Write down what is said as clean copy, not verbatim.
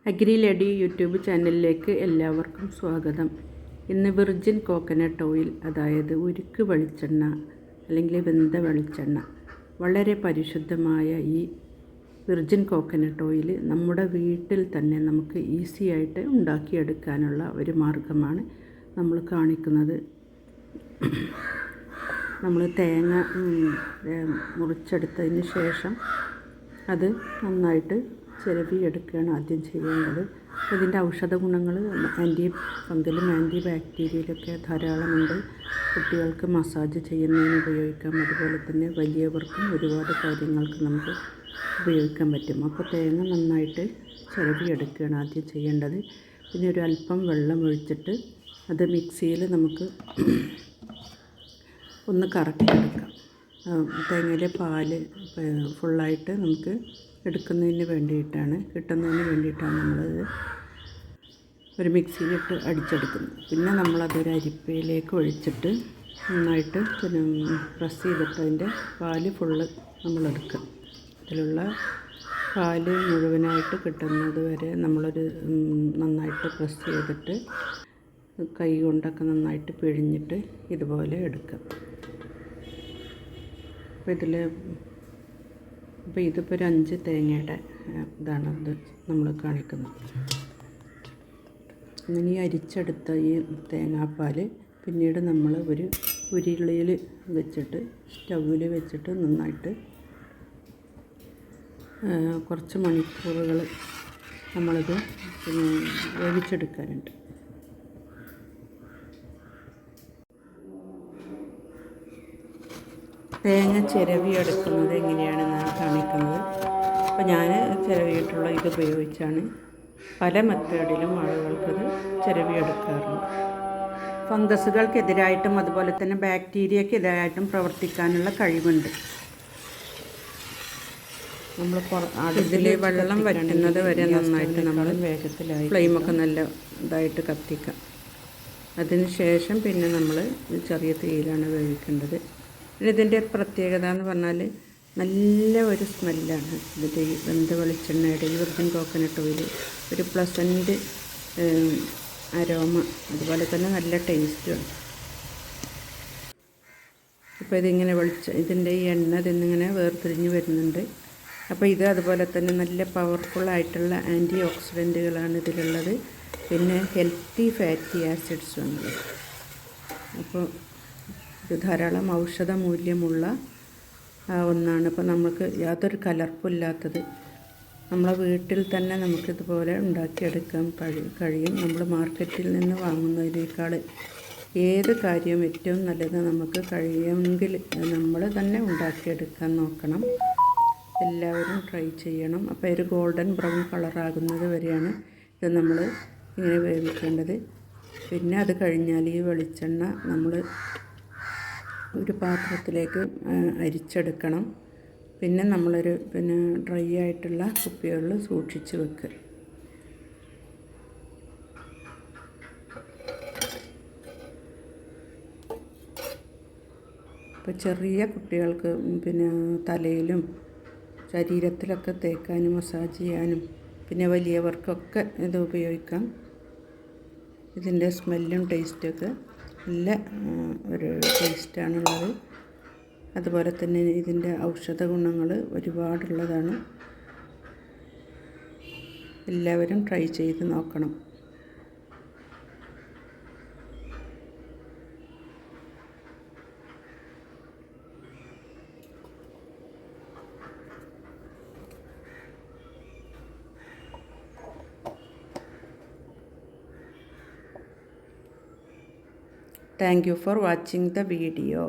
Agri lady YouTube ചാനലിലേക്ക് എല്ലാവർക്കും സ്വാഗതം. ഇന്ന് വിർജിൻ കോക്കനട്ട് ഓയിൽ, അതായത് ഉരുക്ക് വെളിച്ചെണ്ണ അല്ലെങ്കിൽ വെന്ത വെളിച്ചെണ്ണ, വളരെ പരിശുദ്ധമായ ഈ വിർജിൻ കോക്കനട്ട് ഓയിൽ നമ്മുടെ വീട്ടിൽ തന്നെ നമുക്ക് ഈസി ആയിട്ട് ഉണ്ടാക്കിയെടുക്കാനുള്ള ഒരു മാർഗ്ഗമാണ് നമ്മൾ കാണിക്കുന്നത്. നമ്മൾ തേങ്ങ മുറിച്ചെടുത്തതിന് ശേഷം അത് നന്നായിട്ട് ചിരവിയെടുക്കുകയാണ് ആദ്യം ചെയ്യേണ്ടത്. ഇതിൻ്റെ ഔഷധ ഗുണങ്ങൾ ആൻറ്റി ഫംഗലും ആൻറ്റി ബാക്ടീരിയയിലൊക്കെ ധാരാളമുണ്ട്. കുട്ടികൾക്ക് മസാജ് ചെയ്യുന്നതിന് ഉപയോഗിക്കാം, അതുപോലെ തന്നെ വലിയവർക്കും ഒരുപാട് കാര്യങ്ങൾക്ക് നമുക്ക് ഉപയോഗിക്കാൻ പറ്റും. അപ്പോൾ തേങ്ങ നന്നായിട്ട് ചിരവിയെടുക്കുകയാണ് ആദ്യം ചെയ്യേണ്ടത്. പിന്നെ ഒരു അല്പം വെള്ളം ഒഴിച്ചിട്ട് അത് മിക്സിയിൽ നമുക്ക് ഒന്ന് കറക്കിയെടുക്കാം. തേങ്ങയിലെ പാല് ഫുള്ളായിട്ട് നമുക്ക് കിട്ടുന്നതിന് വേണ്ടിയിട്ടാണ് നമ്മളത് ഒരു മിക്സിയിലിട്ട് അടിച്ചെടുക്കുന്നത്. പിന്നെ നമ്മളതൊരു അരിപ്പയിലേക്ക് ഒഴിച്ചിട്ട് നന്നായിട്ട് പ്രസ് ചെയ്തിട്ട് അതിൻ്റെ പാല് ഫുള്ള് നമ്മളെടുക്കുക. അതിലുള്ള പാല് മുഴുവനായിട്ട് കിട്ടുന്നത് വരെ നമ്മളൊരു നന്നായിട്ട് പ്രസ് ചെയ്തിട്ട് കൈ കൊണ്ടൊക്കെ നന്നായിട്ട് പിഴിഞ്ഞിട്ട് ഇതുപോലെ എടുക്കുക. അപ്പോൾ ഇതിപ്പോൾ ഒരു 5 തേങ്ങയുടെ ഇതാണ് ഇത് നമ്മൾ കാണിക്കുന്നത്. അങ്ങനെ ഈ അരിച്ചെടുത്ത ഈ തേങ്ങാപ്പാൽ പിന്നീട് നമ്മൾ ഒരു ഉരുളിയിൽ വെച്ചിട്ട് സ്റ്റൗവിൽ വെച്ചിട്ട് നന്നായിട്ട് കുറച്ച് മണിക്കൂറുകൾ നമ്മളിത് വേവിച്ചെടുക്കാനുണ്ട്. തേങ്ങ ചിരവിയെടുക്കുന്നത് എങ്ങനെയാണെന്നാണ് കാണിക്കുന്നത്. അപ്പോൾ ഞാൻ ചിരവിയിട്ടുള്ള ഇത് ഉപയോഗിച്ചാണ്. പല മെത്തേഡിലും ആളുകൾക്കത് ചിരവിയെടുക്കാറുണ്ട്. ഫംഗസുകൾക്കെതിരായിട്ടും അതുപോലെ തന്നെ ബാക്ടീരിയക്കെതിരായിട്ടും പ്രവർത്തിക്കാനുള്ള കഴിവുണ്ട്. നമ്മൾ അതിൽ വെള്ളം വറ്റുന്നത് വരെ നന്നായിട്ട് നമ്മൾ വേഗത്തിലായി ഫ്ലെയിമൊക്കെ നല്ല ഇതായിട്ട് കത്തിക്കാം. അതിന് ശേഷം പിന്നെ നമ്മൾ ചെറിയ തീയിലാണ് വേവിക്കേണ്ടത്. ഇതിൻ്റെ പ്രത്യേകത എന്ന് പറഞ്ഞാൽ നല്ല ഒരു സ്മെല്ലാണ് ഇതിൻ്റെ ഈ വെന്ത വെളിച്ചെണ്ണയുടെ ഈ വിർജിൻ കോക്കനട്ട് ഓയിൽ. ഒരു പ്ലസൻറ്റ് അരോമ, അതുപോലെ തന്നെ നല്ല ടേസ്റ്റുമാണ്. ഇപ്പോൾ ഇതിങ്ങനെ ഇതിൻ്റെ ഈ എണ്ണ ഇതിന്നിങ്ങനെ വേർതിരിഞ്ഞ് വരുന്നുണ്ട്. അപ്പോൾ ഇത് അതുപോലെ തന്നെ നല്ല പവർഫുള്ളായിട്ടുള്ള ആൻറ്റി ഓക്സിഡൻറ്റുകളാണ് ഇതിലുള്ളത്. പിന്നെ ഹെൽത്തി ഫാറ്റി ആസിഡ്സും ഉണ്ട്. അപ്പോൾ ഇത് ധാരാളം ഔഷധ മൂല്യമുള്ള ഒന്നാണ്. അപ്പോൾ നമുക്ക് യാതൊരു കലർപ്പില്ലാത്തത് നമ്മളെ വീട്ടിൽ തന്നെ നമുക്കിതുപോലെ ഉണ്ടാക്കിയെടുക്കാൻ കഴിയും. നമ്മൾ മാർക്കറ്റിൽ നിന്ന് വാങ്ങുന്നതിനേക്കാൾ ഏത് കാര്യവും ഏറ്റവും നല്ലത് നമുക്ക് കഴിയുമെങ്കിൽ നമ്മൾ തന്നെ ഉണ്ടാക്കിയെടുക്കാൻ നോക്കണം. എല്ലാവരും ട്രൈ ചെയ്യണം. അപ്പോൾ ഒരു ഗോൾഡൻ ബ്രൗൺ കളറാകുന്നത് വരെയാണ് ഇത് നമ്മൾ ഇങ്ങനെ വേവിക്കേണ്ടത്. പിന്നെ അത് കഴിഞ്ഞാൽ ഈ വെളിച്ചെണ്ണ നമ്മൾ ഒരു പാത്രത്തിലേക്ക് അരിച്ചെടുക്കണം. പിന്നെ നമ്മളൊരു ഡ്രൈ ആയിട്ടുള്ള കുപ്പികളിൽ സൂക്ഷിച്ച് വെക്കുക. ഇപ്പോൾ ചെറിയ കുട്ടികൾക്ക് തലയിലും ശരീരത്തിലൊക്കെ തേക്കാനും മസാജ് ചെയ്യാനും പിന്നെ വലിയവർക്കൊക്കെ ഇത് ഉപയോഗിക്കാം. ഇതിൻ്റെ സ്മെല്ലും ടേസ്റ്റൊക്കെ നല്ല ഒരു ടേസ്റ്റാണുള്ളത്. അതുപോലെ തന്നെ ഇതിൻ്റെ ഔഷധ ഗുണങ്ങൾ ഒരുപാടുള്ളതാണ്. എല്ലാവരും ട്രൈ ചെയ്ത് നോക്കണം. Thank you for watching the video.